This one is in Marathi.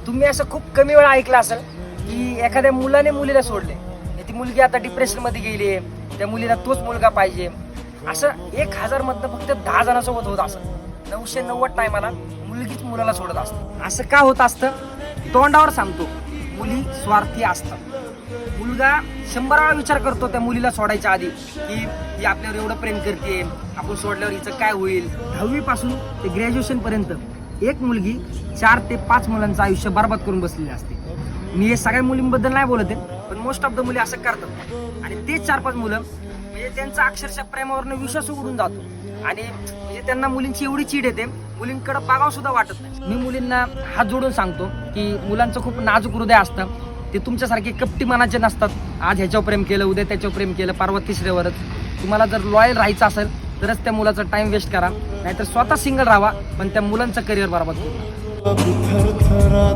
तुम्ही असं खूप कमी वेळा ऐकलं असेल की एखाद्या मुलाने मुलीला सोडले, ती मुलगी आता डिप्रेशन मध्ये गेली, त्या मुलीला तोच मुलगा पाहिजे. असं 1000 मधनं फक्त 10 जणांसोबत होत असं. 990 टायमाला मुलगीच मुलाला सोडत असते. असं का होत असतं? तोंडावर सांगतो, मुली स्वार्थी असतात. मुलगा 100 वेळा विचार करतो त्या मुलीला सोडायच्या आधी की ती आपल्यावर एवढं प्रेम करते, आपण सोडल्यावर हिचं काय होईल. 10वी पासून ते ग्रॅज्युएशन पर्यंत एक मुलगी 4 ते 5 मुलांचं आयुष्य बर्बाद करून बसलेली असते. मी हे सगळ्या मुलींबद्दल नाही बोलत आहे, पण मोस्ट ऑफ द मुली असं करतात. आणि ते 4-5 मुलं म्हणजे त्यांचा अक्षरशः प्रेमावरनं विश्वास उडून जातो आणि म्हणजे त्यांना मुलींची एवढी चीड येते, मुलींकडे बघावं सुद्धा वाटत नाही. मी मुलींना हात जोडून सांगतो की मुलांचं खूप नाजूक हृदय असतं. ते तुमच्यासारखे कपटी मनाचे नसतात. आज ह्याच्यावर प्रेम केलं, उद्या त्याच्यावर प्रेम केलं, परवा तिसऱ्यावरच. तुम्हाला जर लॉयल राहायचं असेल तरच त्या मुलाचा टाइम वेस्ट करा, नाहीतर स्वतः सिंगल राहा, पण त्या मुलांचं करिअर बरबाद करू नका.